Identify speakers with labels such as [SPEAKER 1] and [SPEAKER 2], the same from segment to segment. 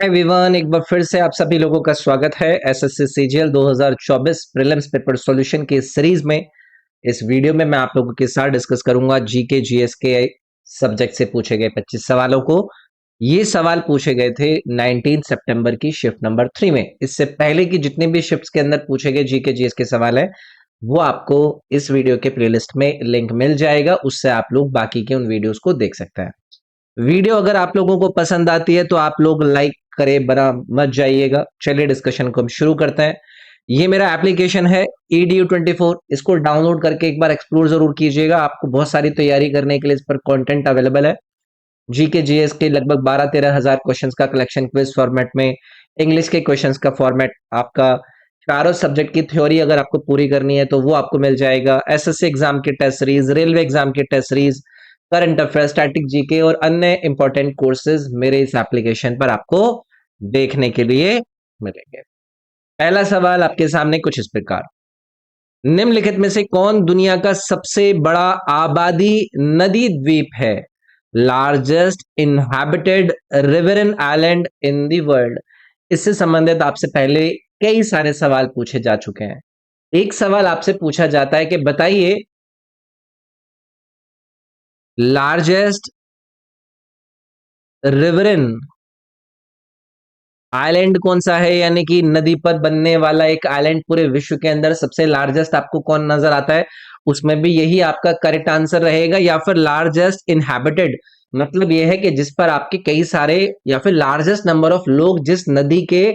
[SPEAKER 1] Everyone, एक बार फिर से आप सभी लोगों का स्वागत है SSC CGL 2024 prelims paper solution की इस सीरीज में। इस वीडियो में मैं आप लोगों के साथ डिस्कस करूंगा जीके जीएस के सब्जेक्ट से पूछे गए 25 सवालों को। ये सवाल पूछे गए थे 19 सितंबर की शिफ्ट नंबर 3 में। इससे पहले की जितने भी शिफ्ट्स के अंदर पूछे गए जीके जीएस के सवाल है वो आपको इस वीडियो के प्लेलिस्ट में लिंक मिल जाएगा, उससे आप लोग बाकी के उन वीडियोस को देख सकते हैं। वीडियो अगर आप लोगों को पसंद आती है तो आप लोग लाइक करें, बना मत जाइएगा। चलिए डिस्कशन को हम शुरू करते हैं। ये मेरा एप्लीकेशन है EDU24, इसको डाउनलोड करके एक बार एक्सप्लोर जरूर कीजिएगा। आपको बहुत सारी तैयारी करने के लिए इस पर कंटेंट अवेलेबल है। जीके जीएस के लगभग 12-13 हजार क्वेश्चंस का कलेक्शन क्विज फॉर्मेट में, इंग्लिश के क्वेश्चंस का फॉर्मेट, आपका चारों सब्जेक्ट की थ्योरी अगर आपको पूरी करनी है तो वो आपको मिल जाएगा। एसएससी एग्जाम के टेस्ट सीरीज, रेलवे एग्जाम के test series, current affair, static GK और अन्य इंपॉर्टेंट कोर्सेज मेरे इस एप्लीकेशन पर आपको देखने के लिए मिलेंगे। पहला सवाल आपके सामने कुछ इस प्रकार, निम्नलिखित में से कौन दुनिया का सबसे बड़ा आबादी नदी द्वीप है? Largest inhabited riverine island in the world. इससे संबंधित आपसे पहले कई सारे सवाल पूछे जा चुके हैं। एक सवाल आपसे पूछा जाता है कि बताइए लार्जेस्ट रिवरन आइलैंड कौन सा है, यानी कि नदी पर बनने वाला एक आइलैंड पूरे विश्व के अंदर सबसे लार्जेस्ट आपको कौन नजर आता है? उसमें भी यही आपका करेक्ट आंसर रहेगा। या फिर लार्जेस्ट इनहैबिटेड, मतलब यह है कि जिस पर आपके कई सारे, या फिर लार्जेस्ट नंबर ऑफ लोग जिस नदी के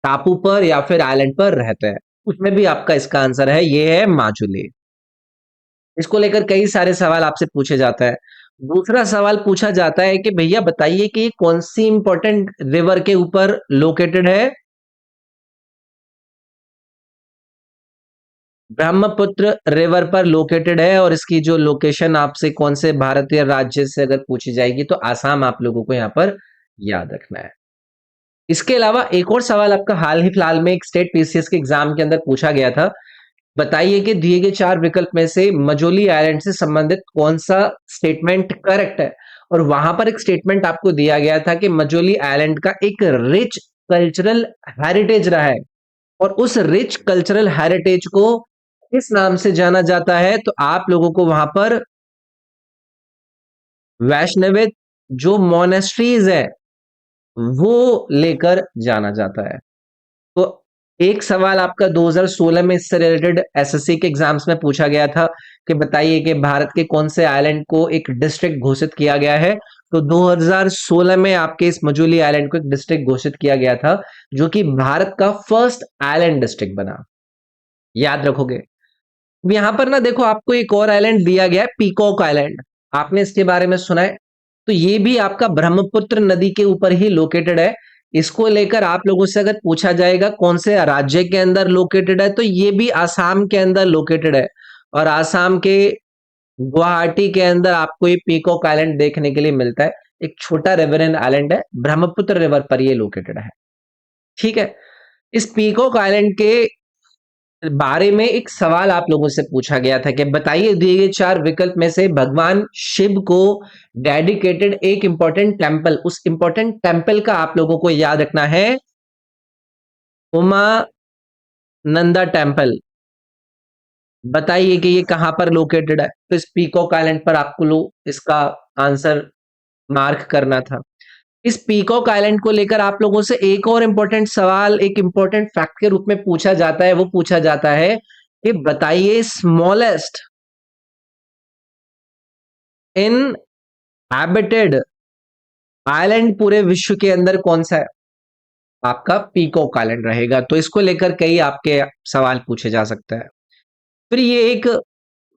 [SPEAKER 1] टापू पर या फिर आइलैंड पर रहते हैं, उसमें भी आपका इसका आंसर है, ये है माजुली। इसको लेकर कई सारे सवाल आपसे पूछे जाता है। दूसरा सवाल पूछा जाता है कि भैया बताइए कि ये कौन सी इंपॉर्टेंट रिवर के ऊपर लोकेटेड है? ब्रह्मपुत्र रिवर पर लोकेटेड है। और इसकी जो लोकेशन आपसे कौन से भारतीय राज्य से अगर पूछी जाएगी तो आसाम आप लोगों को यहां पर याद रखना है। इसके अलावा एक और सवाल आपका हाल ही फिलहाल में एक स्टेट पीसीएस के एग्जाम के अंदर पूछा गया था। बताइए कि दिए गए 4 विकल्प में से मजोली आइलैंड से संबंधित कौन सा स्टेटमेंट करेक्ट है? और वहां पर एक स्टेटमेंट आपको दिया गया था कि मजोली आइलैंड का एक रिच कल्चरल हेरिटेज रहा है, और उस रिच कल्चरल हेरिटेज को किस नाम से जाना जाता है? तो आप लोगों को वहां पर वैष्णवित जो मोनेस्ट्रीज है वो लेकर जाना जाता है। तो एक सवाल आपका 2016 में इससे रिलेटेड एसएससी के एग्जाम्स में पूछा गया था कि बताइए कि भारत के कौन से आइलैंड को एक डिस्ट्रिक्ट घोषित किया गया है? तो 2016 में आपके इस मजूली आइलैंड को एक डिस्ट्रिक्ट घोषित किया गया था, जो कि भारत का फर्स्ट आइलैंड डिस्ट्रिक्ट बना। याद रखोगे। अब यहां पर ना देखो, आपको एक और आइलैंड दिया गया है, पीकॉक आइलैंड। आपने इसके बारे में सुना है? तो ये भी आपका ब्रह्मपुत्र नदी के ऊपर ही लोकेटेड है। इसको लेकर आप लोगों से अगर पूछा जाएगा कौन से राज्य के अंदर लोकेटेड है, तो ये भी आसाम के अंदर लोकेटेड है। और आसाम के गुवाहाटी के अंदर आपको ये पीकॉक आइलैंड देखने के लिए मिलता है। एक छोटा रिवरन आइलैंड है, ब्रह्मपुत्र रिवर पर ये लोकेटेड है। ठीक है। इस पीकॉक आइलैंड के बारे में एक सवाल आप लोगों से पूछा गया था कि बताइए दिए गए 4 विकल्प में से भगवान शिव को डेडिकेटेड एक इंपॉर्टेंट टेंपल, उस इंपॉर्टेंट टेंपल का आप लोगों को याद रखना है। उमा नंदा टेंपल। बताइए कि ये कहां पर लोकेटेड है? तो इस पीकॉक आइलैंड पर आपको इसका आंसर मार्क करना था। इस पीकॉक आइलैंड को लेकर आप लोगों से एक और इंपॉर्टेंट सवाल एक इंपॉर्टेंट फैक्ट के रूप में पूछा जाता है। वो पूछा जाता है कि बताइए स्मॉलेस्ट इनहैबिटेड आइलैंड पूरे विश्व के अंदर कौन सा है? आपका पीकॉक आइलैंड रहेगा। तो इसको लेकर कई आपके सवाल पूछे जा सकते हैं। फिर ये एक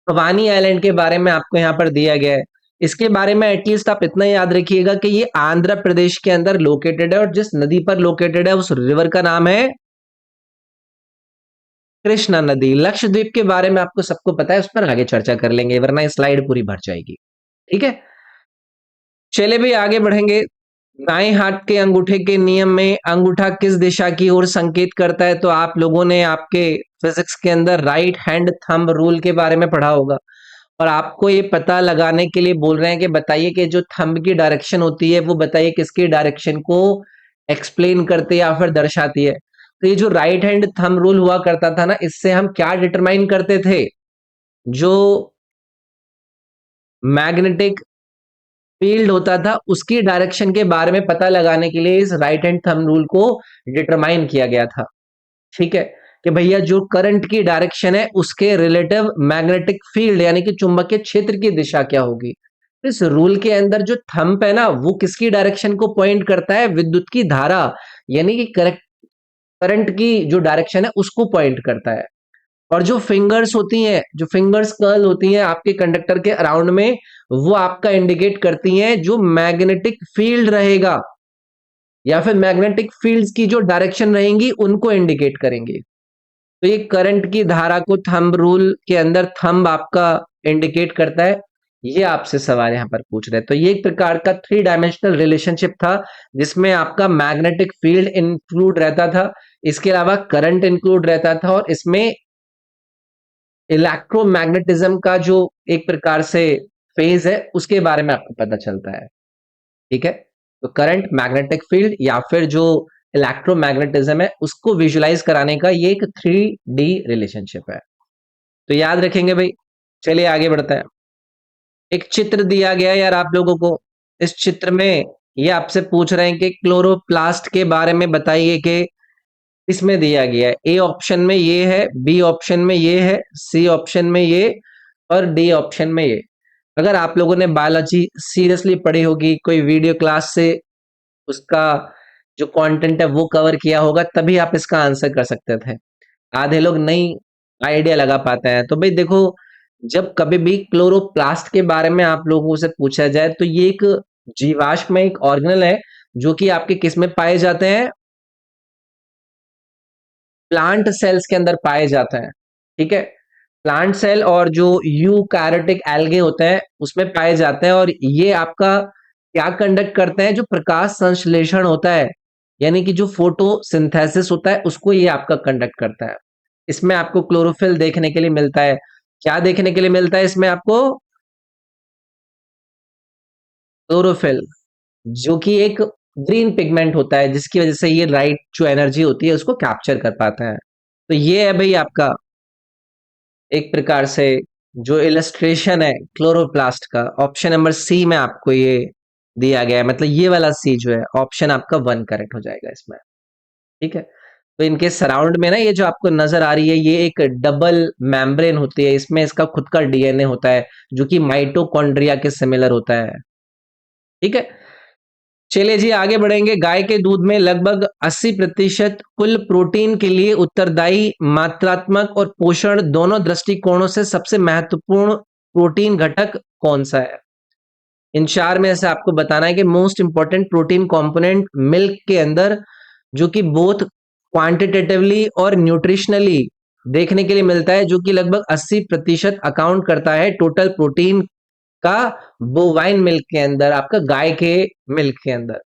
[SPEAKER 1] भवानी आइलैंड के बारे में आपको यहाँ पर दिया गया है। इसके बारे में एटलीस्ट आप इतना याद रखिएगा कि ये आंध्र प्रदेश के अंदर लोकेटेड है, और जिस नदी पर लोकेटेड है उस रिवर का नाम है कृष्णा नदी। लक्षद्वीप के बारे में आपको सबको पता है, उस पर आगे चर्चा कर लेंगे, वरना स्लाइड पूरी भर जाएगी। ठीक है। चले भी आगे बढ़ेंगे। दाएं हाथ के अंगूठे के नियम में अंगूठा किस दिशा की ओर संकेत करता है? तो आप लोगों ने आपके फिजिक्स के अंदर राइट हैंड थंब रूल के बारे में पढ़ा होगा। और आपको ये पता लगाने के लिए बोल रहे हैं कि बताइए कि जो थंब की डायरेक्शन होती है वो बताइए किसकी डायरेक्शन को एक्सप्लेन करती है या फिर दर्शाती है। तो ये जो राइट हैंड थंब रूल हुआ करता था ना, इससे हम क्या डिटरमाइन करते थे, जो मैग्नेटिक फील्ड होता था उसकी डायरेक्शन के बारे में पता लगाने के लिए इस राइट हैंड थंब रूल को डिटरमाइन किया गया था। ठीक है, कि भैया जो करंट की डायरेक्शन है उसके रिलेटिव मैग्नेटिक फील्ड यानी कि चुंबकीय क्षेत्र की दिशा क्या होगी। इस रूल के अंदर जो थंब है ना, वो किसकी डायरेक्शन को पॉइंट करता है, विद्युत की धारा यानी कि करेक्ट करंट की जो डायरेक्शन है उसको पॉइंट करता है। और जो फिंगर्स होती हैं, जो फिंगर्स कर्ल होती हैं आपके कंडक्टर के अराउंड में, वो आपका इंडिकेट करती हैं जो मैग्नेटिक फील्ड रहेगा या फिर मैग्नेटिक फील्ड्स की जो डायरेक्शन रहेंगी उनको इंडिकेट करेंगे। तो ये करंट की धारा को थंब रूल के अंदर थंब आपका इंडिकेट करता है। ये आपसे सवाल यहाँ पर पूछ रहे हैं। तो ये एक प्रकार का थ्री डायमेंशनल रिलेशनशिप था जिसमें आपका मैग्नेटिक फील्ड इंक्लूड रहता था, इसके अलावा करंट इंक्लूड रहता था, और इसमें इलेक्ट्रोमैग्नेटिज्म का जो एक प्रकार से फेज है उसके बारे में आपको पता चलता है। ठीक है, तो करंट, मैग्नेटिक फील्ड या फिर जो इलेक्ट्रोमैग्नेटिज्म है उसको विजुलाइज कराने का ये एक 3D रिलेशनशिप है। तो याद रखेंगे भाई। चलिए आगे बढ़ते हैं। एक चित्र दिया गया है यार आप लोगों को। इस चित्र में ये आपसे पूछ रहे हैं कि क्लोरोप्लास्ट के बारे में बताइए कि इसमें दिया गया है। ए ऑप्शन में ये है, बी ऑप्शन में ये है, सी ऑप्शन में ये, और डी ऑप्शन में ये। अगर आप लोगों ने बायोलॉजी सीरियसली पढ़ी होगी, कोई वीडियो क्लास से उसका जो कंटेंट है वो कवर किया होगा, तभी आप इसका आंसर कर सकते थे। आधे लोग नहीं आइडिया लगा पाते हैं। तो भाई देखो, जब कभी भी क्लोरोप्लास्ट के बारे में आप लोगों से पूछा जाए तो ये एक जीवाश्म में एक ऑर्गेनल है जो कि आपके किस में पाए जाते हैं, प्लांट सेल्स के अंदर पाए जाते हैं। ठीक है, प्लांट सेल और जो यूकैरियोटिक एल्गे होते हैं उसमें पाए जाते हैं, और ये आपका क्या कंडक्ट करते हैं, जो प्रकाश संश्लेषण होता है यानी कि जो फोटोसिंथेसिस होता है उसको ये आपका कंडक्ट करता है। इसमें आपको क्लोरोफिल देखने के लिए मिलता है। क्या देखने के लिए मिलता है इसमें आपको, क्लोरोफिल, जो कि एक ग्रीन पिगमेंट होता है जिसकी वजह से ये लाइट जो एनर्जी होती है उसको कैप्चर कर पाता है। तो ये है भाई आपका एक प्रकार से जो इलस्ट्रेशन है क्लोरोप्लास्ट का। ऑप्शन नंबर सी में आपको ये दिया गया है, मतलब ये वाला सी जो है ऑप्शन आपका 1 करेक्ट हो जाएगा इसमें। ठीक है, तो इनके सराउंड में ना ये जो आपको नजर आ रही है ये एक डबल मेम्ब्रेन होती है, इसमें इसका खुद का डीएनए होता है जो कि माइटोकॉन्ड्रिया के सिमिलर होता है। ठीक है, चलिए जी आगे बढ़ेंगे। गाय के दूध में लगभग 80% कुल प्रोटीन के लिए उत्तरदायी मात्रात्मक और पोषण दोनों दृष्टिकोणों से सबसे महत्वपूर्ण प्रोटीन घटक कौन सा है। इन चार में से आपको बताना है कि most important protein component milk के अंदर जो कि बोथ क्वांटिटेटिवली और न्यूट्रिशनली देखने के लिए मिलता है, जो कि लगभग 80% अकाउंट करता है टोटल प्रोटीन का बोवाइन मिल्क के अंदर, आपका गाय के मिल्क के अंदर।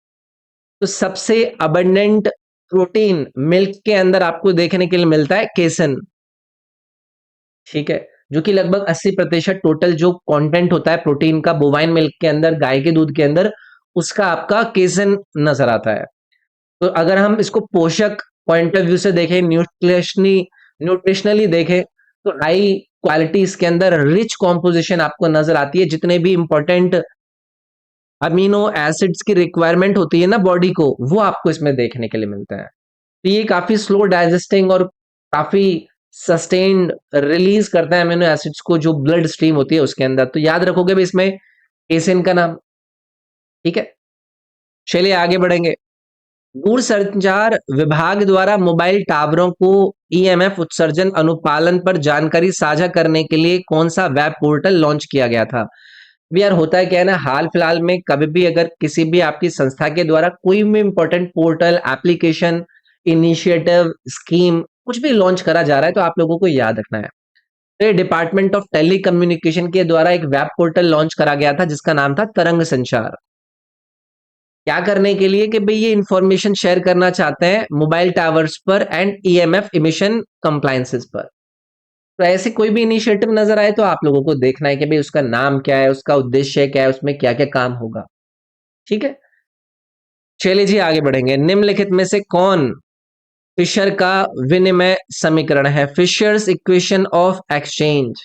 [SPEAKER 1] तो सबसे अबंडेंट प्रोटीन मिल्क के अंदर आपको देखने के लिए मिलता है केसन। ठीक है, जो कि लगभग 80% टोटल जो कंटेंट होता है प्रोटीन का बोवाइन मिल्क के अंदर, गाय के दूध के अंदर, उसका आपका केसन नजर आता है। तो अगर हम इसको पोषक पॉइंट ऑफ व्यू से देखें, न्यूट्रिशनली देखें, तो हाई क्वालिटी इसके अंदर रिच कॉम्पोजिशन आपको नजर आती है। जितने भी इंपॉर्टेंट अमीनो एसिड्स की रिक्वायरमेंट होती है ना बॉडी को, वो आपको इसमें देखने के लिए मिलता है। तो ये काफी स्लो डाइजेस्टिंग और काफी सस्टेन्ड रिलीज करता है अमीनो एसिड्स को जो ब्लड स्ट्रीम होती है उसके अंदर। तो याद रखोगे भी इसमें केसिन का नाम। ठीक है, चलिए आगे बढ़ेंगे। दूरसंचार विभाग द्वारा मोबाइल टावरों को ईएमएफ उत्सर्जन अनुपालन पर जानकारी साझा करने के लिए कौन सा वेब पोर्टल लॉन्च किया गया था। भी यार होता है क्या है ना, हाल फिलहाल में कभी भी अगर किसी भी आपकी संस्था के द्वारा कोई भी important portal, application, initiative, scheme कुछ भी लॉन्च करा जा रहा है तो आप लोगों को याद रखना है। तो डिपार्टमेंट ऑफ टेली कम्युनिकेशन के द्वारा एक वेब पोर्टल लॉन्च करा गया था जिसका नाम था तरंग संचार। क्या करने के लिए कि भाई ये इंफॉर्मेशन शेयर करना चाहते हैं मोबाइल टावर्स पर एंड ईएमएफ इमिशन कंप्लायंसेस पर। तो ऐसे कोई भी इनिशिएटिव नजर आए तो आप लोगों को देखना है कि भाई उसका नाम क्या है, उसका उद्देश्य क्या है, उसमें क्या क्या काम होगा। ठीक है, चलिए जी आगे बढ़ेंगे। निम्नलिखित में से कौन फिशर का विनिमय समीकरण है? Fisher's equation of exchange.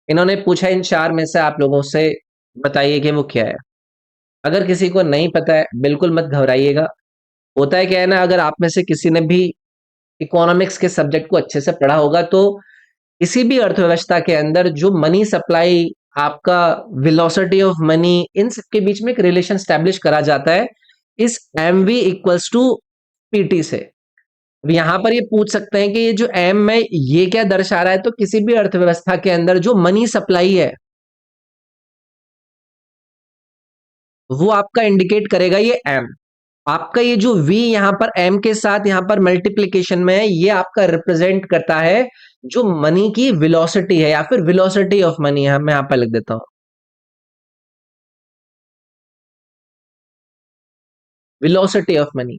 [SPEAKER 1] इन्होंने पूछा इन चार में से, आप लोगों से बताइए कि वो क्या है। अगर किसी को नहीं पता है बिल्कुल मत घबराइएगा। होता है क्या है ना, अगर आप में से किसी ने भी इकोनॉमिक्स के सब्जेक्ट को अच्छे से पढ़ा होगा तो किसी भी अर्थव्यवस्था के अंदर जो मनी सप्लाई, आपका वेलोसिटी ऑफ मनी, इन सब के बीच में एक रिलेशन स्टैब्लिश करा जाता है इस M V equals to PT से। अब यहां पर ये पूछ सकते हैं कि ये जो एम है ये क्या दर्शा रहा है, तो किसी भी अर्थव्यवस्था के अंदर जो मनी सप्लाई है वो आपका इंडिकेट करेगा ये एम। आपका ये जो v यहां पर m के साथ यहां पर मल्टीप्लीकेशन में है, ये आपका रिप्रेजेंट करता है जो मनी की वेलोसिटी है या फिर वेलोसिटी ऑफ मनी है। मैं यहां पर लिख देता हूं वेलोसिटी ऑफ मनी।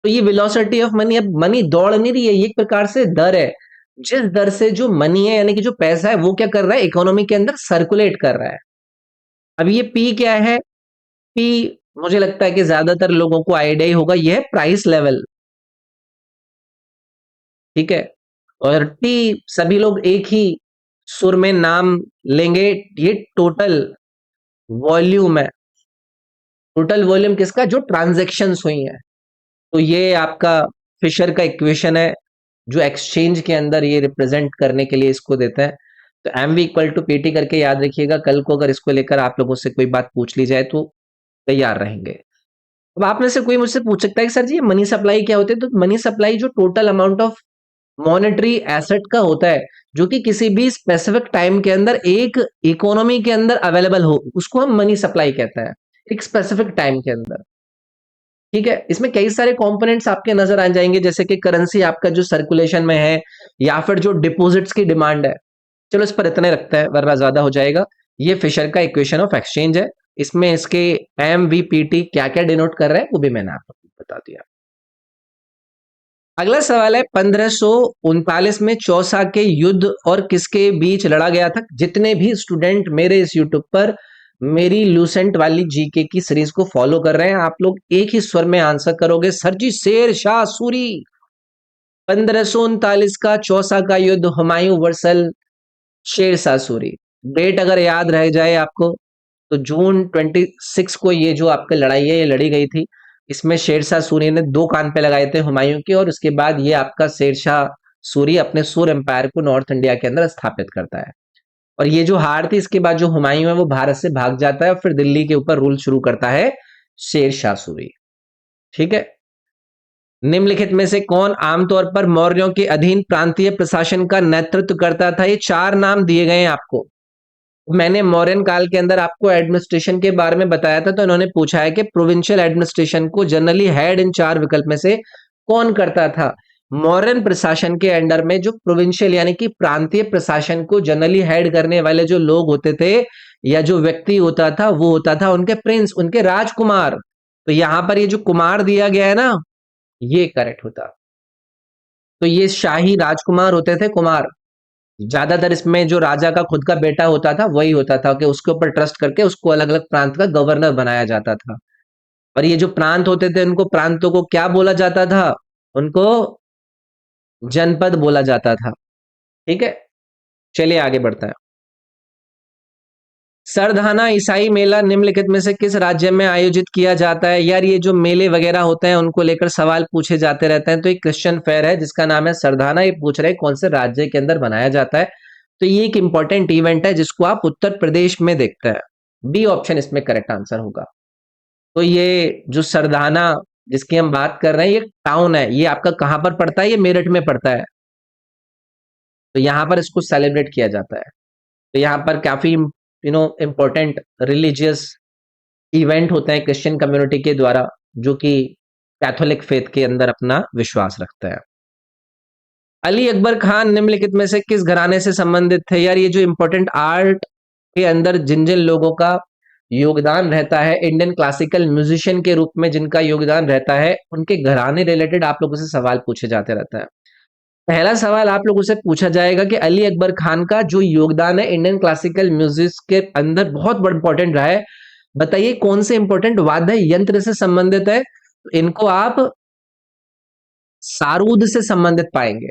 [SPEAKER 1] तो ये वेलोसिटी ऑफ मनी, अब मनी दौड़ नहीं रही है, ये एक प्रकार से दर है। जिस दर से जो मनी है यानी कि जो पैसा है वो क्या कर रहा है, इकोनॉमी के अंदर सर्कुलेट कर रहा है। अब ये पी क्या है? पी मुझे लगता है कि ज्यादातर लोगों को आइडिया ही होगा, ये है प्राइस लेवल। ठीक है। और टी सभी लोग एक ही सुर में नाम लेंगे, ये टोटल वॉल्यूम है। टोटल वॉल्यूम किसका? जो ट्रांजैक्शंस हुई हैं। तो ये आपका फिशर का इक्वेशन है जो एक्सचेंज के अंदर ये रिप्रेजेंट करने के लिए इसको देता है। तो M V equal to P T करके याद रखिएगा, कल को अगर इसको लेकर आप लोगों से कोई बात पूछ ली जाए तो तैयार रहेंगे। अब आप में से कोई मुझसे पूछ सकता है कि सर जी ये मनी सप्लाई क्या होती है? तो मनी सप्लाई जो total amount of monetary asset का होता है जो कि किसी भी स्पेसिफिक टाइम के अंदर एक इकोनॉमी के अंदर अवेलेबल हो, उसको हम मनी सप्लाई कहते हैं, एक स्पेसिफिक टाइम के अंदर। ठीक है। इसमें कई सारे कंपोनेंट्स आपके नजर आ जाएंगे, जैसे कि करेंसी आपका जो सर्कुलेशन में है या फिर जो डिपॉजिट्स की डिमांड है। चलो इस पर इतने रखते हैं वरना ज्यादा हो जाएगा। ये फिशर का इक्वेशन ऑफ एक्सचेंज है। इसमें इसके एम वी पी टी क्या क्या डिनोट कर रहा है वो भी मैंने आपको बता दिया। अगला सवाल है, 1539 में चौसा के युद्ध और किसके बीच लड़ा गया था? जितने भी स्टूडेंट मेरे इस यूट्यूब पर मेरी लूसेंट वाली जीके की सीरीज को फॉलो कर रहे हैं, आप लोग एक ही स्वर में आंसर करोगे, सर जी शेर शाह सूरी। 1539 का चौसा का युद्ध, हुमायूं वर्सेस शेर शाह सूरी। डेट अगर याद रह जाए आपको तो जून 26 को ये जो आपकी लड़ाई है ये लड़ी गई थी। इसमें शेरशाह सूरी ने दो कान पे लगाए थे हुमायूं के, और उसके बाद ये आपका शेरशाह सूरी अपने सूर एम्पायर को नॉर्थ इंडिया के अंदर स्थापित करता है। और ये जो हार थी इसके बाद जो हुमायूं है वो भारत से भाग जाता है और फिर दिल्ली के ऊपर रूल शुरू करता है शेरशाह सूरी। ठीक है। निम्नलिखित में से कौन आमतौर पर मौर्यों के अधीन प्रांतीय प्रशासन का नेतृत्व करता था? ये चार नाम दिए गए हैं आपको। मैंने मौर्यन काल के अंदर आपको एडमिनिस्ट्रेशन के बारे में बताया था, तो इन्होंने पूछा है कि प्रोविंशियल एडमिनिस्ट्रेशन को जनरली हेड इन चार विकल्प में से कौन करता था? मौर्यन प्रशासन के अंडर में जो प्रोविंशियल यानी कि प्रांतीय प्रशासन को जनरली हेड करने वाले जो लोग होते थे या जो व्यक्ति होता था वो होता था उनके प्रिंस, उनके राजकुमार। तो यहां पर ये जो कुमार दिया गया है ना, ये करेक्ट होता। तो ये शाही राजकुमार होते थे, कुमार। ज्यादातर इसमें जो राजा का खुद का बेटा होता था वही होता था कि उसके ऊपर ट्रस्ट करके उसको अलग अलग प्रांत का गवर्नर बनाया जाता था। और ये जो प्रांत होते थे उनको, प्रांतों को क्या बोला जाता था? उनको जनपद बोला जाता था। ठीक है। चलिए आगे बढ़ता है। सरधाना ईसाई मेला निम्नलिखित में से किस राज्य में आयोजित किया जाता है? यार ये जो मेले वगैरह होते हैं उनको लेकर सवाल पूछे जाते रहते हैं, तो एक क्रिश्चियन फेयर है जिसका नाम है सरधाना। ये पूछ रहे हैं कौन से राज्य के अंदर बनाया जाता है। तो ये एक इंपॉर्टेंट इवेंट है जिसको आप उत्तर प्रदेश में देखते हैं। बी ऑप्शन इसमें करेक्ट आंसर होगा। तो ये जो सरधाना जिसकी हम बात कर रहे हैं ये टाउन है, ये आपका कहां पर पड़ता है? ये मेरठ में पड़ता है। तो यहां पर इसको सेलिब्रेट किया जाता है। तो यहाँ पर काफी इंपॉर्टेंट रिलीजियस इवेंट होते हैं क्रिश्चियन कम्युनिटी के द्वारा, जो कि कैथोलिक फेथ के अंदर अपना विश्वास रखता है। अली अकबर खान निम्नलिखित में से किस घराने से संबंधित थे? यार ये जो इंपॉर्टेंट आर्ट के अंदर जिन जिन लोगों का योगदान रहता है, इंडियन क्लासिकल म्यूजिशियन के रूप में जिनका योगदान रहता है, उनके घराने रिलेटेड आप लोगों से सवाल पूछे जाते रहता है। पहला सवाल आप लोगों से पूछा जाएगा कि अली अकबर खान का जो योगदान है इंडियन क्लासिकल म्यूजिक के अंदर बहुत बड़ा इंपॉर्टेंट रहा है, बताइए कौन से इंपॉर्टेंट वाद्य यंत्र से संबंधित है? इनको आप सारूद से संबंधित पाएंगे।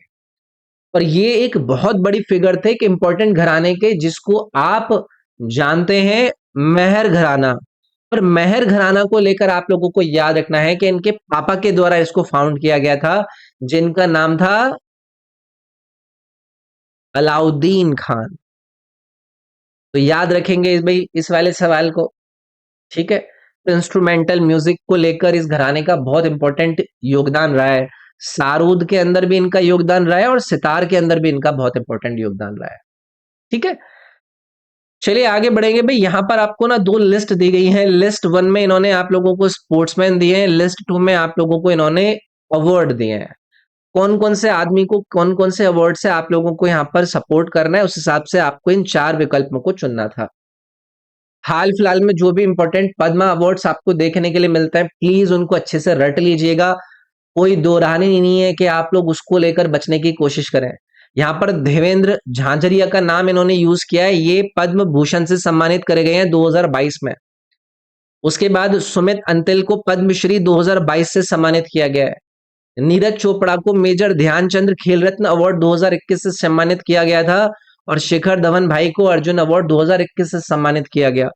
[SPEAKER 1] और ये एक बहुत बड़ी फिगर थे कि इंपॉर्टेंट घराने के, जिसको आप जानते हैं मेहर घराना। और मेहर घराना को लेकर आप लोगों को याद रखना है कि इनके पापा के द्वारा इसको फाउंड किया गया था, जिनका नाम था अलाउद्दीन खान। तो याद रखेंगे भाई इस वाले सवाल को, ठीक है। तो इंस्ट्रूमेंटल म्यूजिक को लेकर इस घराने का बहुत इंपॉर्टेंट योगदान रहा है। सारूद के अंदर भी इनका योगदान रहा है और सितार के अंदर भी इनका बहुत इंपॉर्टेंट योगदान रहा है, ठीक है। चलिए आगे बढ़ेंगे भाई। यहां पर आपको ना दो लिस्ट दी गई है। लिस्ट वन में इन्होंने आप लोगों को स्पोर्ट्समैन दिए हैं, लिस्ट टू में आप लोगों को इन्होंने अवार्ड दिए हैं। कौन कौन से आदमी को कौन कौन से अवार्ड से आप लोगों को यहाँ पर सपोर्ट करना है, उस हिसाब से आपको इन चार विकल्पों को चुनना था। हाल फिलहाल में जो भी इंपॉर्टेंट पद्मा अवार्ड्स आपको देखने के लिए मिलते हैं, प्लीज उनको अच्छे से रट लीजिएगा। कोई दोहरानी नहीं है कि आप लोग उसको लेकर बचने की कोशिश करें। यहाँ पर देवेंद्र झांझरिया का नाम इन्होंने यूज किया है, ये पद्म भूषण से सम्मानित करे गए हैं 2022 में। उसके बाद सुमित अंतिल को पद्मश्री 2022 से सम्मानित किया गया है। नीरज चोपड़ा को मेजर ध्यानचंद्र खेल रत्न अवार्ड 2021 से सम्मानित किया गया था। और शिखर धवन भाई को अर्जुन अवार्ड 2021 से सम्मानित किया गया।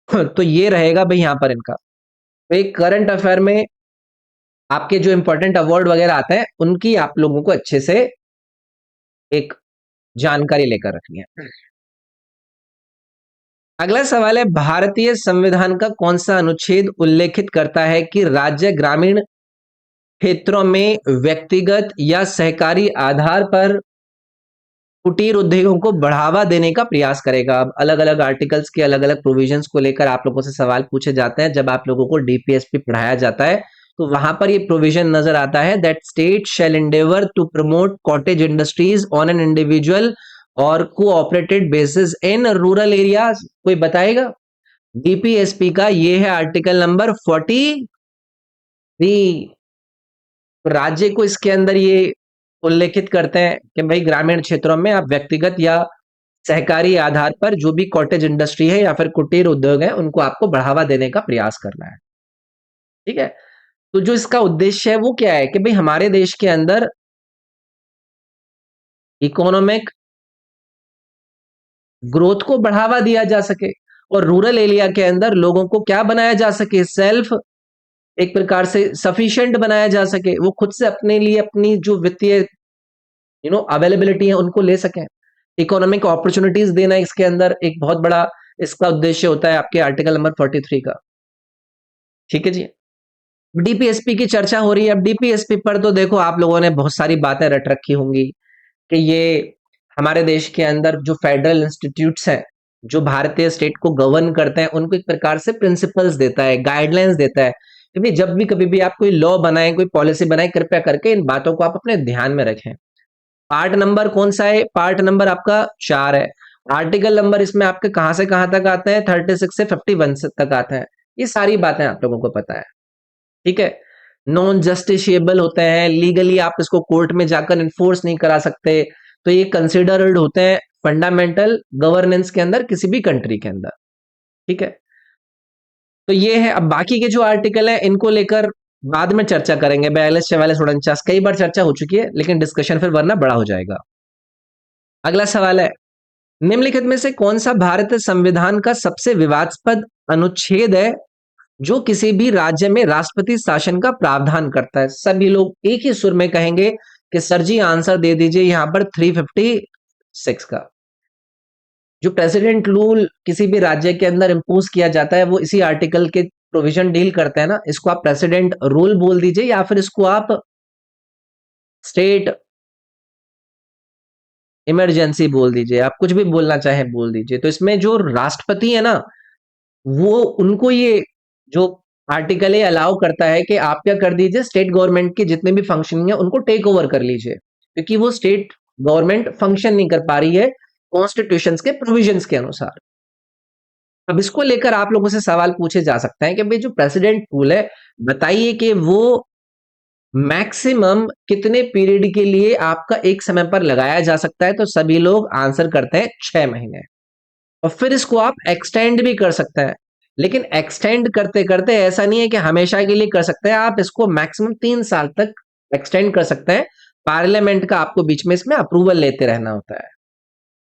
[SPEAKER 1] तो ये रहेगा भाई यहाँ पर इनका। तो एक करंट अफेयर में आपके जो इंपॉर्टेंट अवार्ड वगैरह आते हैं, उनकी आप लोगों को अच्छे से एक जानकारी लेकर रखनी है। अगला सवाल है, भारतीय संविधान का कौन सा अनुच्छेद उल्लेखित करता है कि राज्य ग्रामीण क्षेत्रों में व्यक्तिगत या सहकारी आधार पर कुटीर उद्योगों को बढ़ावा देने का प्रयास करेगा। अब अलग अलग आर्टिकल्स के अलग अलग प्रोविजंस को लेकर आप लोगों से सवाल पूछे जाते हैं। जब आप लोगों को डीपीएसपी पढ़ाया जाता है तो वहां पर ये प्रोविजन नजर आता है, that state shall endeavour to promote cottage industries on an individual और cooperated basis in rural areas. कोई बताएगा? डीपीएसपी का ये है आर्टिकल नंबर 43। राज्य को इसके अंदर ये उल्लेखित करते हैं कि भाई ग्रामीण क्षेत्रों में आप व्यक्तिगत या सहकारी आधार पर जो भी कॉटेज इंडस्ट्री है या फिर कुटीर उद्योग है, उनको आपको बढ़ावा देने का प्रयास करना है, ठीक है। तो जो इसका उद्देश्य है वो क्या है कि भाई हमारे देश के अंदर इकोनॉमिक ग्रोथ को बढ़ावा दिया जा सके और रूरल एरिया के अंदर लोगों को क्या बनाया जा सके, सेल्फ एक प्रकार से सफिशिएंट बनाया जा सके, वो खुद से अपने लिए अपनी जो वित्तीय अवेलेबिलिटी है उनको ले सकें। इकोनॉमिक अपॉर्चुनिटीज देना इसके अंदर एक बहुत बड़ा इसका उद्देश्य होता है आपके आर्टिकल नंबर 43 का, ठीक है जी। डीपीएसपी की चर्चा हो रही है। अब डीपीएसपी पर तो देखो आप लोगों ने बहुत सारी बातें रट रखी होंगी कि ये हमारे देश के अंदर जो फेडरल इंस्टीट्यूट्स हैं, जो भारतीय स्टेट को गवर्न करते हैं, उनको एक प्रकार से प्रिंसिपल्स देता है, गाइडलाइंस देता है। क्योंकि जब भी कभी भी आप कोई लॉ बनाए, कोई पॉलिसी बनाए, कृपया करके इन बातों को आप अपने ध्यान में रखें। पार्ट नंबर कौन सा है? पार्ट नंबर आपका 4 है। आर्टिकल नंबर इसमें आपके कहां से कहां तक आते हैं? 36 से 51 तक आते हैं। ये सारी बातें आप लोगों को पता है, ठीक है। नॉन जस्टिशिएबल होते हैं, लीगली आप इसको कोर्ट में जाकर इन्फोर्स नहीं करा सकते। तो ये कंसिडर्ड होते हैं फंडामेंटल गवर्नेंस के अंदर किसी भी कंट्री के अंदर, ठीक है। तो ये है। अब बाकी के जो आर्टिकल है इनको लेकर बाद में चर्चा करेंगे। 42, 44, 49 कई बार चर्चा हो चुकी है, लेकिन डिस्कशन फिर वरना बड़ा हो जाएगा। अगला सवाल है, निम्नलिखित में से कौन सा भारतीय संविधान का सबसे विवादास्पद अनुच्छेद है जो किसी भी राज्य में राष्ट्रपति शासन का प्रावधान करता है? सभी लोग एक ही सुर में कहेंगे कि सर जी आंसर दे दीजिए यहां पर 356 का। जो प्रेसिडेंट रूल किसी भी राज्य के अंदर इंपोज किया जाता है वो इसी आर्टिकल के प्रोविजन डील करते हैं ना। इसको आप प्रेसिडेंट रूल बोल दीजिए या फिर इसको आप स्टेट इमरजेंसी बोल दीजिए, आप कुछ भी बोलना चाहे बोल दीजिए। तो इसमें जो राष्ट्रपति है ना, वो उनको ये जो आर्टिकल है अलाउ करता है कि आप क्या कर दीजिए, स्टेट गवर्नमेंट के जितने भी फंक्शनिंग है उनको टेक ओवर कर लीजिए, क्योंकि वो स्टेट गवर्नमेंट फंक्शन नहीं कर पा रही है कॉन्स्टिट्यूशन के प्रोविजंस के अनुसार। अब इसको लेकर आप लोगों से सवाल पूछे जा सकते हैं कि भाई जो प्रेसिडेंट रूल है, बताइए कि वो मैक्सिमम कितने पीरियड के लिए आपका एक समय पर लगाया जा सकता है? तो सभी लोग आंसर करते हैं 6 महीने। और फिर इसको आप एक्सटेंड भी कर सकते हैं। लेकिन एक्सटेंड करते करते ऐसा नहीं है कि हमेशा के लिए कर सकते हैं, आप इसको मैक्सिमम 3 साल तक एक्सटेंड कर सकते हैं। पार्लियामेंट का आपको बीच में इसमें अप्रूवल लेते रहना होता है।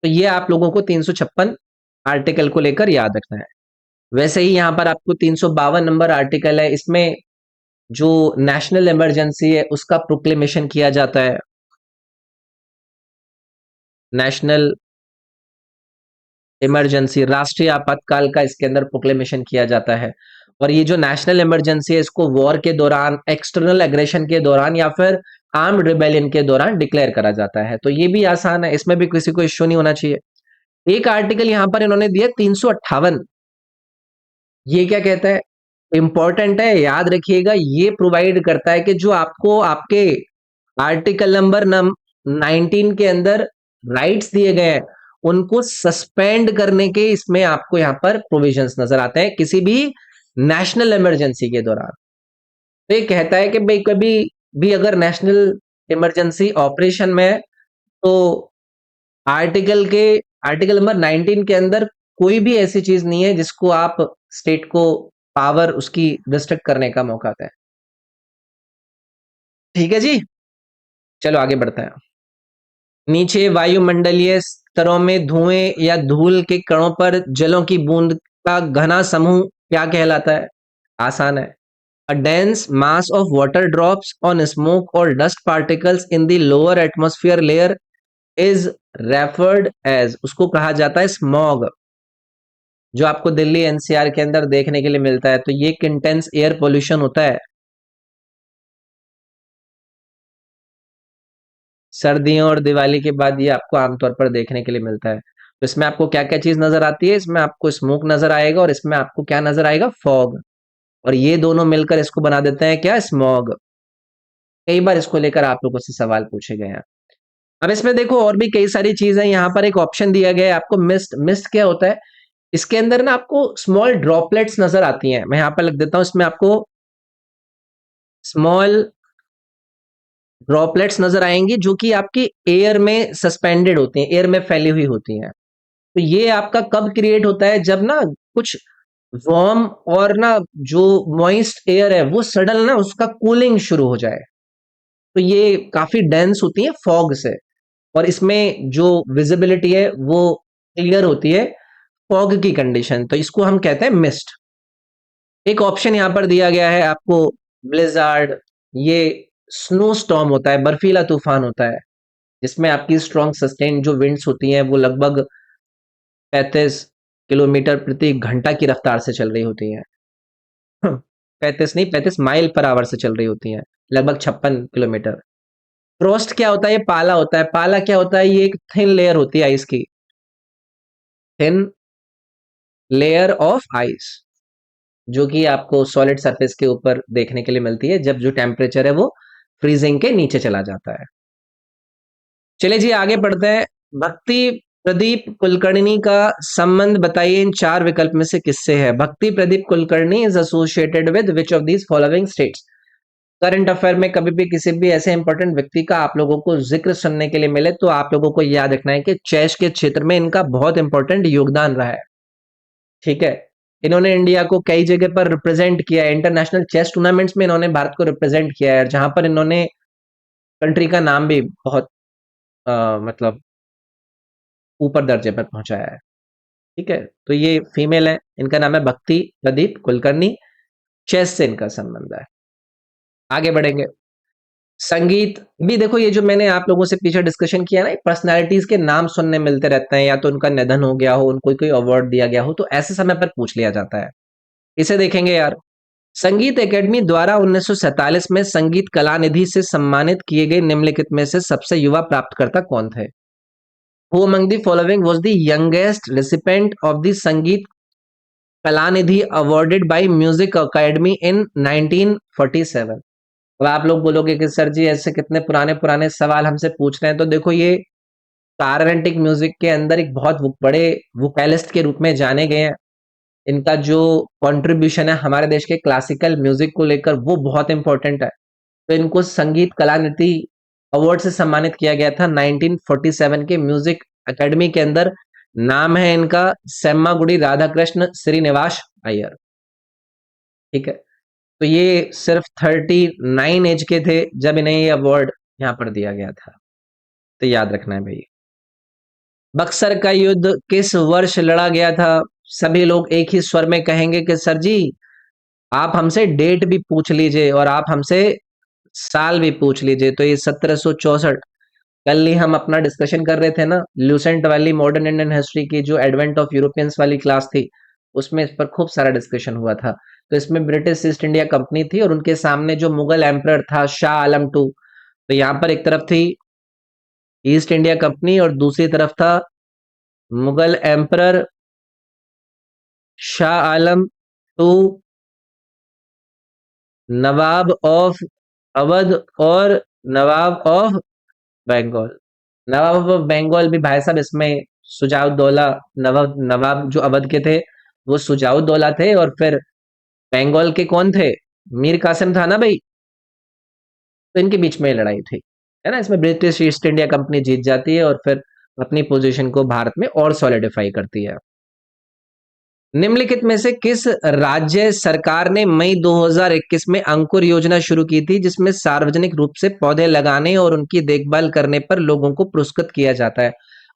[SPEAKER 1] तो ये आप लोगों को 356 आर्टिकल को लेकर याद रखना है। वैसे ही यहाँ पर आपको 352 नंबर आर्टिकल है, इसमें जो नेशनल इमरजेंसी है उसका प्रोक्लेमेशन किया जाता है। नेशनल इमरजेंसी, राष्ट्रीय आपातकाल का इसके अंदर प्रोक्लेमेशन किया जाता है। और ये जो नेशनल इमरजेंसी है इसको वॉर के दौरान, एक्सटर्नल एग्रेशन के दौरान या फिर आर्म्ड रिबेलियन के दौरान डिक्लेयर करा जाता है। तो ये भी आसान है, इसमें भी किसी को इश्यू नहीं होना चाहिए। एक आर्टिकल यहां पर इन्होंने दिया 358। ये क्या कहता है, इंपॉर्टेंट है, याद रखिएगा। ये प्रोवाइड करता है कि जो आपको आपके आर्टिकल नंबर 19 के अंदर राइट्स दिए गए हैं उनको सस्पेंड करने के इसमें आपको यहां पर प्रोविजंस नजर आते हैं किसी भी नेशनल इमरजेंसी के दौरान। तो ये कहता है कि भाई कभी भी अगर नेशनल इमरजेंसी ऑपरेशन में है तो आर्टिकल नंबर 19 के अंदर कोई भी ऐसी चीज नहीं है जिसको आप स्टेट को पावर उसकी रिस्ट्रिक्ट करने का मौका दें। ठीक है जी, चलो आगे बढ़ते हैं। नीचे वायुमंडलीय स्तरों में धुएं या धूल के कणों पर जलों की बूंद का घना समूह क्या कहलाता है? आसान है। A dense mass of water drops on smoke और dust particles in the lower atmosphere layer is referred as, उसको कहा जाता है स्मॉग, जो आपको दिल्ली एनसीआर के अंदर देखने के लिए मिलता है। तो ये एक इंटेंस एयर पोल्यूशन होता है। सर्दियों और दिवाली के बाद ये आपको आमतौर पर देखने के लिए मिलता है। तो इसमें आपको क्या क्या चीज नजर आती है, इसमें आपको स्मोक नजर आएगा और इसमें आपको क्या नजर आएगा, फॉग। और ये दोनों मिलकर इसको बना देते हैं क्या, स्मॉग। कई बार इसको लेकर आप लोगों से सवाल पूछे गए हैं। अब इसमें देखो और भी कई सारी चीज है। यहाँ पर एक ऑप्शन दिया गया है आपको, मिस्ट। मिस्ट क्या होता है, इसके अंदर ना आपको स्मॉल ड्रॉपलेट्स नजर आती हैं। मैं यहाँ पर लिख देता हूँ, इसमें आपको स्मॉल ड्रॉपलेट्स नजर आएंगी जो कि आपकी एयर में सस्पेंडेड होती हैं, एयर में फैली हुई होती हैं। तो ये आपका कब क्रिएट होता है, जब ना कुछ वार्म और ना जो मॉइस्ट एयर है वो सडन ना उसका कूलिंग शुरू हो जाए। तो ये काफी डेंस होती है फॉग से, और इसमें जो विजिबिलिटी है वो क्लियर होती है फॉग की कंडीशन, तो इसको हम कहते हैं मिस्ट। एक ऑप्शन यहां पर दिया गया है आपको, ब्लिजार्ड। ये स्नो स्टॉर्म होता है, बर्फीला तूफान होता है, जिसमें आपकी स्ट्रॉन्ग सस्टेन जो विंड्स होती हैं वो लगभग 35 किलोमीटर प्रति घंटा की रफ्तार से चल रही होती हैं। 35 नहीं, 35 माइल पर आवर से चल रही होती हैं, लगभग 56 किलोमीटर। फ्रोस्ट क्या होता है, ये पाला होता है। पाला क्या होता है, ये एक थिन लेयर होती है आइस की, थिन लेयर ऑफ आइस, जो कि आपको सॉलिड सरफेस के ऊपर देखने के लिए मिलती है जब जो टेम्परेचर है वो फ्रीजिंग के नीचे चला जाता है। चलिए जी आगे बढ़ते हैं। भक्ति प्रदीप कुलकर्णी का संबंध बताइए इन चार विकल्प में से किससे है। भक्ति Pradeep Kulkarni is associated with which of these following states. Current affair में कभी भी किसी भी ऐसे इंपॉर्टेंट व्यक्ति का आप लोगों को जिक्र सुनने के लिए मिले तो आप लोगों को याद रखना है कि चेस के क्षेत्र में इनका बहुत इंपॉर्टेंट योगदान रहा है। ठीक है, इन्होंने इंडिया को कई जगह पर रिप्रेजेंट किया है, इंटरनेशनल चेस टूर्नामेंट्स में इन्होंने भारत को रिप्रेजेंट किया है, जहां पर इन्होंने कंट्री का नाम भी बहुत मतलब ऊपर दर्जे पर पहुंचाया है। ठीक है, तो ये फीमेल है, इनका नाम है भक्ति प्रदीप कुलकर्णी, चेस से इनका संबंध है। आगे बढ़ेंगे। संगीत भी देखो, ये जो मैंने आप लोगों से पीछे डिस्कशन किया ना, पर्सनालिटीज के नाम सुनने मिलते रहते हैं, या तो उनका निधन हो गया हो, उनको कोई अवार्ड दिया गया हो, तो ऐसे समय पर पूछ लिया जाता है। इसे देखेंगे यार। संगीत एकेडमी द्वारा 1947 में संगीत कला निधि से सम्मानित किए गए निम्नलिखित में से सबसे युवा प्राप्तकर्ता कौन थे। Who among the following was the youngest recipient of the संगीत कला निधि awarded by music academy in 1947। अब आप लोग बोलोगे कि सर जी ऐसे कितने पुराने पुराने सवाल हमसे पूछ रहे हैं, तो देखो ये कार्नेटिक म्यूजिक के अंदर एक बहुत बड़े वोकलिस्ट के रूप में जाने गए हैं। इनका जो कंट्रीब्यूशन है हमारे देश के क्लासिकल म्यूजिक को लेकर वो बहुत इंपॉर्टेंट है। तो इनको संगीत कलानिधि अवार्ड से सम्मानित किया गया था 1947 के म्यूजिक एकेडमी के अंदर, नाम है इनका सेम्मागुडी राधाकृष्ण श्रीनिवास अय्यर। ठीक है, तो ये सिर्फ 39 एज के थे जब इन्हें ये अवार्ड यहाँ पर दिया गया था। तो याद रखना है भाई। बक्सर का युद्ध किस वर्ष लड़ा गया था? सभी लोग एक ही स्वर में कहेंगे कि सर जी, आप हमसे डेट भी पूछ लीजिए और आप हमसे साल भी पूछ लीजिए। तो ये 1764। कल ही हम अपना डिस्कशन कर रहे थे ना, ल्यूसेंट वाली मॉडर्न इंडियन हिस्ट्री की जो एडवेंट ऑफ यूरोपियंस वाली क्लास थी, उसमें इस पर खूब सारा डिस्कशन हुआ था। तो इसमें ब्रिटिश ईस्ट इंडिया कंपनी थी और उनके सामने जो मुगल एम्परर था शाह आलम टू। तो यहाँ पर एक तरफ थी ईस्ट इंडिया कंपनी और दूसरी तरफ था Mughal emperor Shah Alam two, Nawab of Awadh और नवाब ऑफ बंगाल। नवाब ऑफ बंगाल भी भाई साहब इसमें सुजाउद्दौला, नवाब नवाब जो अवध के थे वो सुजाउद्दौला थे, और फिर बंगाल के कौन थे? मीर कासिम था ना भाई। तो इनके बीच में लड़ाई थी, है ना। इसमें ब्रिटिश ईस्ट इंडिया कंपनी जीत जाती है और फिर अपनी पोजीशन को भारत में और सॉलिडिफाई करती है। निम्नलिखित में से किस राज्य सरकार ने मई 2021 में अंकुर योजना शुरू की थी, जिसमें सार्वजनिक रूप से पौधे लगाने और उनकी देखभाल करने पर लोगों को पुरस्कृत किया जाता है?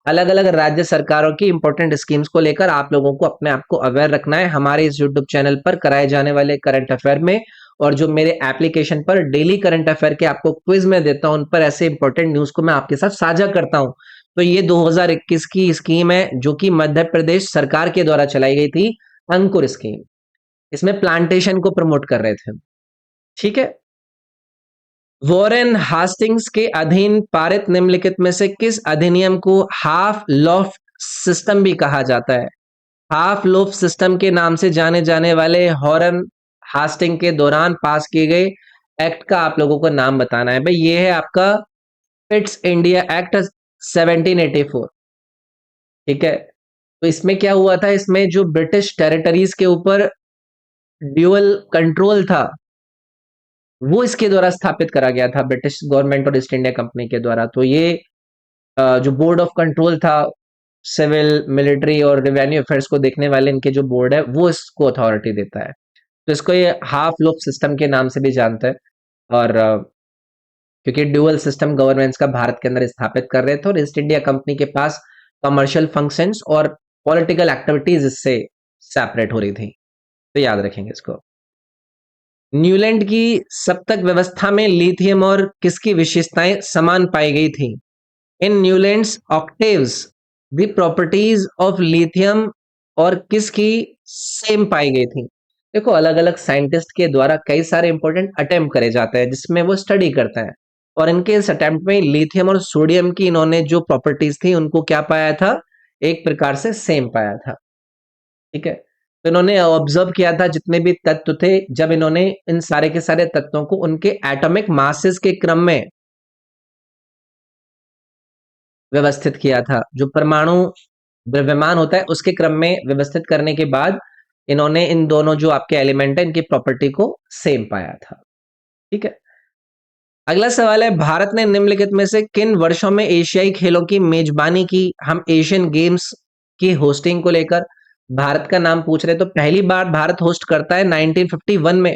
[SPEAKER 1] अलग अलग राज्य सरकारों की इंपॉर्टेंट स्कीम्स को लेकर आप लोगों को अपने आप को अवेयर रखना है हमारे इस यूट्यूब चैनल पर कराए जाने वाले करंट अफेयर में, और जो मेरे एप्लीकेशन पर डेली करंट अफेयर के आपको क्विज में देता हूं, उन पर ऐसे इंपॉर्टेंट न्यूज को मैं आपके साथ साझा करता हूं। तो ये 2021 की स्कीम है जो कि मध्य प्रदेश सरकार के द्वारा चलाई गई थी, अंकुर स्कीम। इसमें प्लांटेशन को प्रमोट कर रहे थे। ठीक है। वॉरेन हास्टिंग्स के अधीन पारित निम्नलिखित में से किस अधिनियम को हाफ लॉफ्ट सिस्टम भी कहा जाता है? हाफ लोफ सिस्टम के नाम से जाने जाने वाले हॉरन हास्टिंग के दौरान पास किए गए एक्ट का आप लोगों को नाम बताना है। भाई ये है आपका पिट्स इंडिया एक्ट 1784। ठीक है, तो इसमें क्या हुआ था, इसमें जो ब्रिटिश टेरिटरीज के ऊपर ड्यूअल कंट्रोल था वो इसके द्वारा स्थापित करा गया था, ब्रिटिश गवर्नमेंट और ईस्ट इंडिया कंपनी के द्वारा। तो ये जो बोर्ड ऑफ कंट्रोल था, सिविल मिलिट्री और रेवेन्यू अफेयर्स को देखने वाले इनके जो बोर्ड है वो इसको अथॉरिटी देता है। तो इसको ये हाफ लूप सिस्टम के नाम से भी जानते हैं। और क्योंकि ड्यूअल सिस्टम गवर्नमेंट्स का भारत के अंदर स्थापित कर रहे थे और ईस्ट इंडिया कंपनी के पास कमर्शियल फंक्शंस और पॉलिटिकल एक्टिविटीज इससे सेपरेट हो रही थी। तो याद रखेंगे इसको। न्यूलैंड की सप्तक व्यवस्था में लिथियम और किसकी विशेषताएं समान पाई गई थी? In Newlands octaves the properties of lithium और किसकी सेम पाई गई थी? देखो, अलग अलग साइंटिस्ट के द्वारा कई सारे इंपॉर्टेंट अटेम्प्ट करे जाते हैं जिसमें वो स्टडी करते हैं, और इनके इस अटेम्प्ट में लिथियम और सोडियम की इन्होंने जो प्रॉपर्टीज थी उनको क्या पाया था? एक प्रकार से सेम पाया था। ठीक है, तो इन्होंने ऑब्जर्व किया था जितने भी तत्व थे, जब इन्होंने इन सारे के सारे तत्वों को उनके एटॉमिक मासेस के क्रम में व्यवस्थित किया था, जो परमाणु द्रव्यमान होता है उसके क्रम में व्यवस्थित करने के बाद इन्होंने इन दोनों जो आपके एलिमेंट है इनकी प्रॉपर्टी को सेम पाया था। ठीक है, अगला सवाल है, भारत ने निम्नलिखित में से किन वर्षों में एशियाई खेलों की मेजबानी की? हम एशियन गेम्स की होस्टिंग को लेकर भारत का नाम पूछ रहे, तो पहली बार भारत होस्ट करता है 1951 में,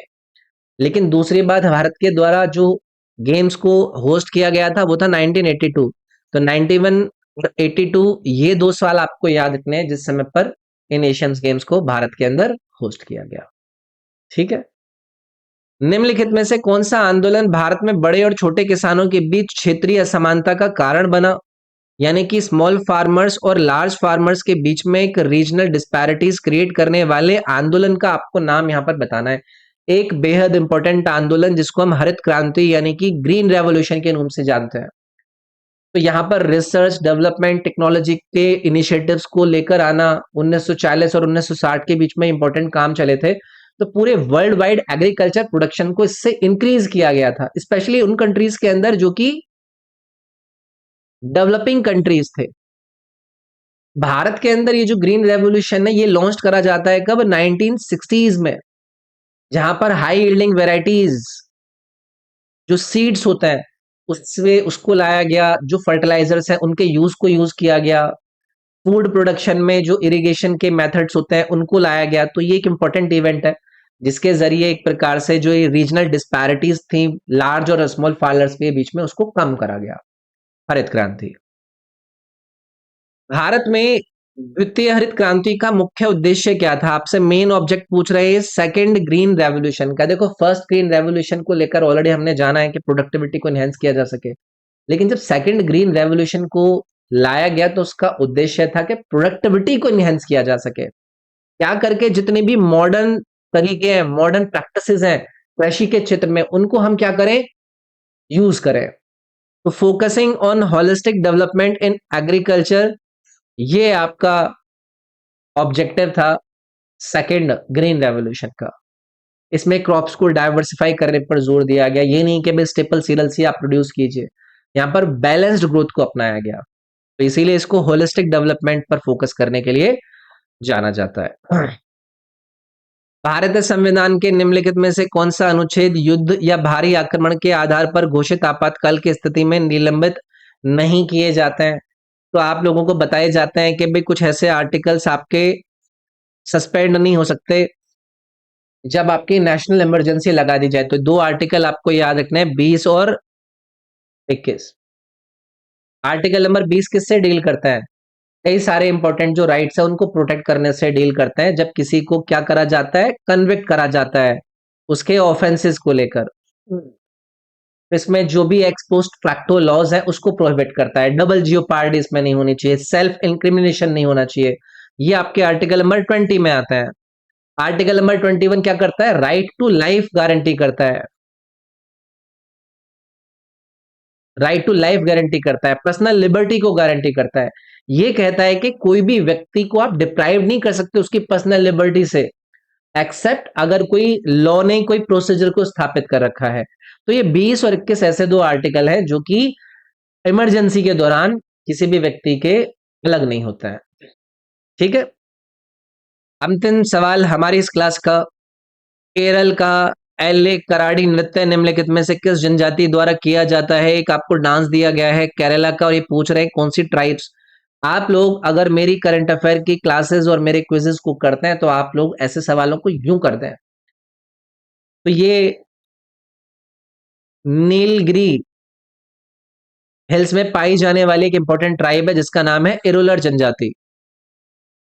[SPEAKER 1] लेकिन दूसरी बार भारत के द्वारा जो गेम्स को होस्ट किया गया था वो था 1982। तो 91 और 82 ये 2 साल आपको याद रखने हैं जिस समय पर इन एशियन गेम्स को भारत के अंदर होस्ट किया गया। ठीक है, निम्नलिखित में से कौन सा आंदोलन भारत में बड़े और छोटे किसानों के बीच क्षेत्रीय असमानता का कारण बना? यानी कि स्मॉल फार्मर्स और लार्ज फार्मर्स के बीच में एक रीजनल डिस्पैरिटीज क्रिएट करने वाले आंदोलन का आपको नाम यहां पर बताना है। एक बेहद इंपॉर्टेंट आंदोलन जिसको हम हरित क्रांति यानी कि ग्रीन रेवोल्यूशन के नाम से जानते हैं। तो यहाँ पर रिसर्च डेवलपमेंट टेक्नोलॉजी के इनिशिएटिव्स को लेकर आना, 1940 और 1960 के बीच में इंपॉर्टेंट काम चले थे। तो पूरे वर्ल्ड वाइड एग्रीकल्चर प्रोडक्शन को इससे इंक्रीज किया गया था, स्पेशली उन कंट्रीज के अंदर जो कि डेवलपिंग कंट्रीज थे। भारत के अंदर ये जो ग्रीन रेवोल्यूशन है ये लॉन्च करा जाता है कब? 1960s में, जहां पर हाई यील्डिंग वेराइटीज जो सीड्स होते हैं उससे उसको लाया गया, जो फर्टिलाइजर्स हैं उनके यूज को यूज किया गया, फूड प्रोडक्शन में जो इरिगेशन के मेथड्स होते हैं उनको लाया गया। तो ये एक इंपॉर्टेंट इवेंट है जिसके जरिए एक प्रकार से जो ये रीजनल डिस्पैरिटीज थी लार्ज और स्मॉल फार्मर्स के बीच में उसको कम करा गया। हरित क्रांति। भारत में द्वितीय हरित क्रांति का मुख्य उद्देश्य क्या था? आपसे मेन ऑब्जेक्ट पूछ रहे हैं सेकंड ग्रीन रेवोल्यूशन का। देखो फर्स्ट ग्रीन रेवोल्यूशन को लेकर ऑलरेडी हमने जाना है कि प्रोडक्टिविटी को एनहेंस किया जा सके, लेकिन जब सेकंड ग्रीन रेवोल्यूशन को लाया गया तो उसका उद्देश्य था कि प्रोडक्टिविटी को एनहेंस किया जा सके। क्या करके जितने भी मॉडर्न तरीके हैं, मॉडर्न प्रैक्टिसेस हैं कृषि के क्षेत्र में, उनको हम क्या करें, यूज करें। तो focusing on holistic development in agriculture, ये आपका ऑब्जेक्टिव था सेकंड ग्रीन रेवोल्यूशन का। इसमें क्रॉप्स को डाइवर्सिफाई करने पर जोर दिया गया। ये नहीं कि बस स्टेपल सीरियल्स ही आप प्रोड्यूस कीजिए, यहाँ पर बैलेंस्ड ग्रोथ को अपनाया गया। तो इसीलिए इसको होलिस्टिक डेवलपमेंट पर फोकस करने के लिए जाना जाता है। भारतीय संविधान के निम्नलिखित में से कौन सा अनुच्छेद युद्ध या भारी आक्रमण के आधार पर घोषित आपातकाल की स्थिति में निलंबित नहीं किए जाते हैं? तो आप लोगों को बताए जाते हैं कि भाई कुछ ऐसे आर्टिकल्स आपके सस्पेंड नहीं हो सकते जब आपकी नेशनल इमरजेंसी लगा दी जाए। तो दो आर्टिकल आपको याद रखने हैं, 20 और 21। आर्टिकल नंबर 20 किससे डील करता है? कई सारे इंपॉर्टेंट जो राइट्स है उनको प्रोटेक्ट करने से डील करता है। जब किसी को क्या करा जाता है, कन्विक्ट करा जाता है उसके ऑफेंसेस को लेकर, इसमें जो भी एक्सपोस्ट फैक्टो लॉज है उसको प्रोहिबिट करता है। डबल जियोपार्डी इसमें नहीं होनी चाहिए, सेल्फ इंक्रिमिनेशन नहीं होना चाहिए। ये आपके आर्टिकल नंबर 20 में आता है। आर्टिकल नंबर 21 क्या करता है? राइट टू लाइफ गारंटी करता है। राइट टू लाइफ गारंटी करता है, पर्सनल लिबर्टी को गारंटी करता है। ये कहता है कि कोई भी व्यक्ति को आप डिप्राइव नहीं कर सकते उसकी पर्सनल लिबर्टी से, एक्सेप्ट अगर कोई लॉ ने कोई प्रोसीजर को स्थापित कर रखा है। तो ये 20 और 21 ऐसे दो आर्टिकल हैं जो कि इमरजेंसी के दौरान किसी भी व्यक्ति के अलग नहीं होता है। ठीक है, अंतिम सवाल हमारी इस क्लास का, केरल का एले कराड़ी नृत्य निम्नलिखित में से किस जनजाति द्वारा किया जाता है? एक आपको डांस दिया गया है केरला का और ये पूछ रहे हैं कौन सी ट्राइब्स। आप लोग अगर मेरी करंट अफेयर की क्लासेस और मेरे क्विजेस को करते हैं तो आप लोग ऐसे सवालों को यूं करते हैं। तो ये नीलगिरी हिल्स में पाई जाने वाली एक इंपॉर्टेंट ट्राइब है जिसका नाम है इरुलर जनजाति।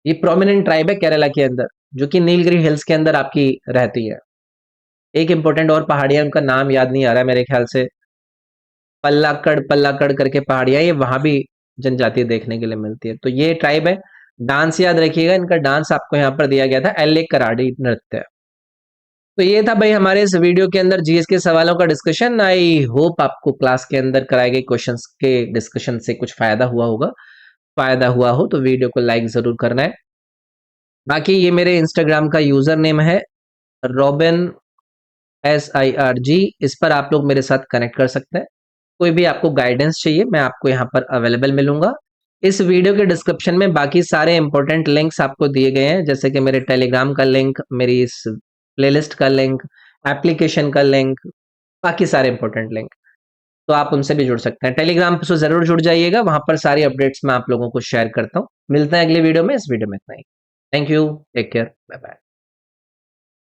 [SPEAKER 1] ये प्रोमिनेंट ट्राइब है केरला के अंदर जो कि नीलगिरी हिल्स के अंदर आपकी रहती है। एक इंपॉर्टेंट और पहाड़ियां, उनका नाम याद नहीं आ रहा है मेरे ख्याल से, पल्लाकड़ पल्लाकड़ करके पहाड़ियां, ये वहां भी जनजाति देखने के लिए मिलती है। तो ये ट्राइब है। डांस याद रखिएगा, इनका डांस आपको यहाँ पर दिया गया था, एले कराड़ी नृत्य। तो ये था भाई हमारे इस वीडियो के अंदर जीएस के सवालों का डिस्कशन। आई होप आपको क्लास के अंदर कराए गए क्वेश्चंस के डिस्कशन से कुछ फायदा हुआ होगा। फायदा हुआ हो तो वीडियो को लाइक जरूर करना है। बाकी ये मेरे इंस्टाग्राम का यूजर नेम है रॉबिन SIRG, इस पर आप लोग मेरे साथ कनेक्ट कर सकते हैं। कोई भी आपको गाइडेंस चाहिए मैं आपको यहाँ पर अवेलेबल मिलूंगा। इस वीडियो के डिस्क्रिप्शन में बाकी सारे इंपॉर्टेंट लिंक्स आपको दिए गए हैं, जैसे कि मेरे टेलीग्राम का लिंक, मेरी इस प्लेलिस्ट का लिंक, एप्लीकेशन का लिंक, बाकी सारे इंपॉर्टेंट लिंक। तो आप उनसे भी जुड़ सकते हैं। टेलीग्राम से जरूर जुड़ जाइएगा, वहां पर सारी अपडेट्स मैं आप लोगों को शेयर करता हूँ। मिलते हैं अगली वीडियो में। इस वीडियो में इतना ही। Thank you, take care, bye bye.